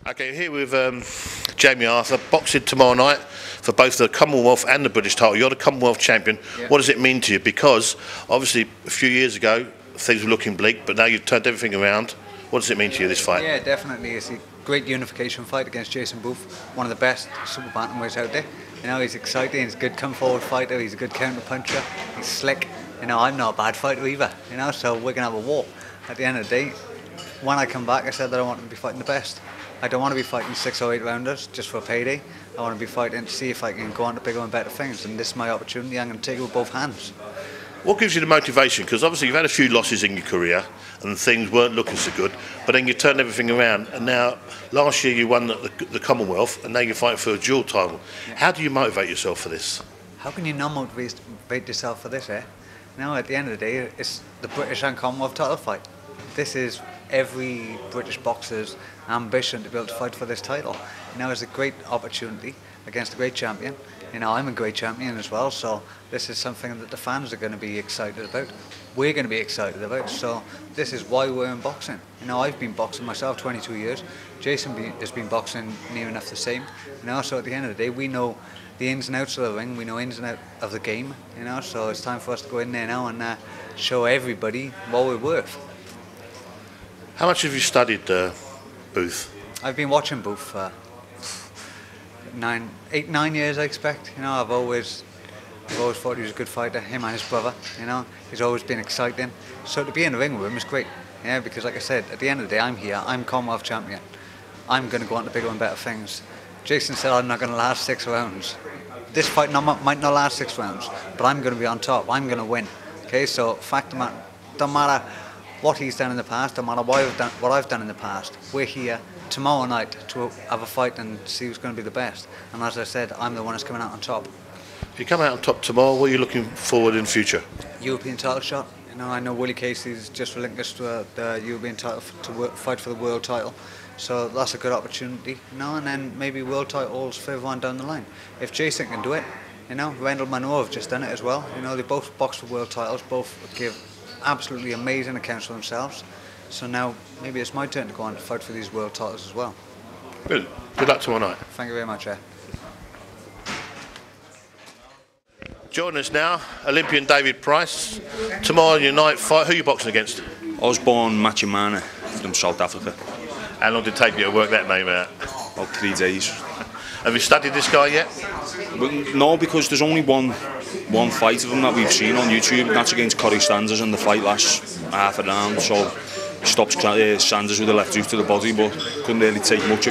Okay, here with Jamie Arthur, boxing tomorrow night for both the Commonwealth and the British title. You're the Commonwealth champion. Yeah. What does it mean to you? Because obviously a few years ago things were looking bleak, but now you've turned everything around. What does it mean to you, this fight? Yeah, definitely. It's a great unification fight against Jason Booth, one of the best super bantamweights out there. You know, he's exciting, he's a good come forward fighter, he's a good counter puncher, he's slick. You know, I'm not a bad fighter either, you know, so we're going to have a war. At the end of the day, when I come back, I said that I want to be fighting the best. I don't want to be fighting 6 or 8 rounders just for a payday. I want to be fighting to see if I can go on to bigger and better things, and this is my opportunity. I'm going to take it with both hands. What gives you the motivation? Because obviously you've had a few losses in your career and things weren't looking so good, but then you turned everything around, and now last year you won the Commonwealth, and now you're fighting for a dual title. Yeah. How do you motivate yourself for this? How can you not motivate yourself for this, eh? Now, at the end of the day, it's the British and Commonwealth title fight. This is every British boxer's ambition to be able to fight for this title. You know, it's a great opportunity against a great champion. You know, I'm a great champion as well, so this is something that the fans are going to be excited about. We're going to be excited about, so this is why we're in boxing. You know, I've been boxing myself 22 years. Jason has been boxing near enough the same. You know, so at the end of the day, we know the ins and outs of the ring, we know ins and outs of the game, you know, so it's time for us to go in there now and show everybody what we're worth. How much have you studied Booth? I've been watching Booth for 9 years, I expect. You know, I've always thought he was a good fighter, him and his brother, you know. He's always been exciting. So to be in the ring with him is great, yeah, because like I said, at the end of the day, I'm here, I'm Commonwealth champion. I'm going to go on to bigger and better things. Jason said I'm not going to last 6 rounds. This fight might not last 6 rounds, but I'm going to be on top, I'm going to win. Okay, so fact of the matter, don't matter what he's done in the past, no matter what I've done in the past. We're here tomorrow night to have a fight and see who's going to be the best. And as I said, I'm the one that's coming out on top. If you come out on top tomorrow, what are you looking forward in future? European title shot. You know, I know Willie Casey's just relinquished the European title to fight for the world title. So that's a good opportunity, you know, and then maybe world titles further on down the line. If Jason can do it, you know, Rendell Monroe have just done it as well. You know, they both boxed for world titles, both give absolutely amazing accounts for themselves. So now maybe it's my turn to go on to fight for these world titles as well. Brilliant. Good luck tomorrow night. Thank you very much. Joining us now, Olympian David Price. Tomorrow your night fight. Who are you boxing against? Osborne Machimana from South Africa. How long did it take you to work that name out? About 3 days. Have you studied this guy yet? Well, no, because there's only one fight of him that we've seen on YouTube, and that's against Corey Sanders, and the fight lasts half a round, so he stops Sanders with a left hook to the body, but couldn't really take much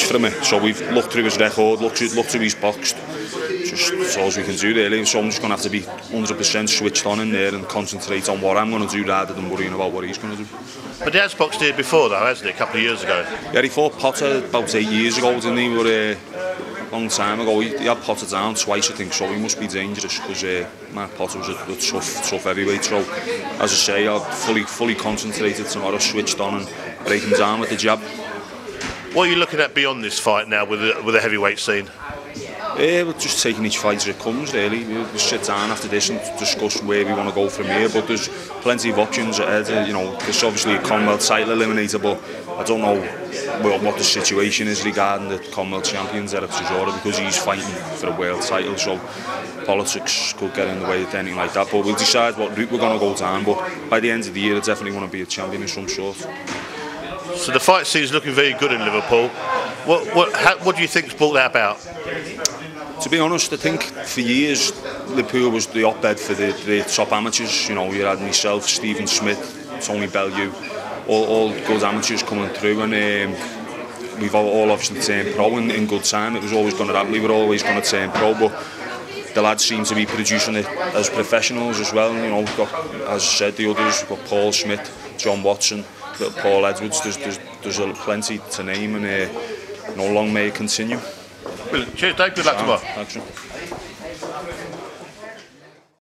from it. So we've looked through his record, looked through his boxed. That's all we can do really, so I'm just going to have to be 100% switched on in there and concentrate on what I'm going to do rather than worrying about what he's going to do. But he has boxed here before though, hasn't he, a couple of years ago? Yeah, he fought Potter about 8 years ago, didn't he? A long time ago. He had Potter down twice, I think, so he must be dangerous because Mark Potter was a tough heavyweight. So, as I say, I'll fully concentrated tomorrow, switched on and break him down with the jab. What are you looking at beyond this fight now with the heavyweight scene? We're just taking each fight as it comes really. We'll sit down after this and discuss where we want to go from here, but there's plenty of options ahead. You know, there's obviously a Commonwealth title eliminator, but I don't know what the situation is regarding the Commonwealth champions Eric Chisora, because he's fighting for a world title, so politics could get in the way of anything like that, but we'll decide what route we're going to go down. But by the end of the year I definitely want to be a champion of some sort. So the fight scene's looking very good in Liverpool. What do you think's brought that about? To be honest, I think for years Liverpool was the hotbed for the top amateurs. You know, you had myself, Stephen Smith, Tony Bellew, all good amateurs coming through, and we've all obviously turned pro in good time. It was always going to happen. We were always going to turn pro, but the lads seem to be producing it as professionals as well. You know, we've got, as I said, the others. We've got Paul Smith, John Watson, little Paul Edwards. There's plenty to name, and long may it continue. Brilliant. Cheers, Dave. Good luck tomorrow. Thanks.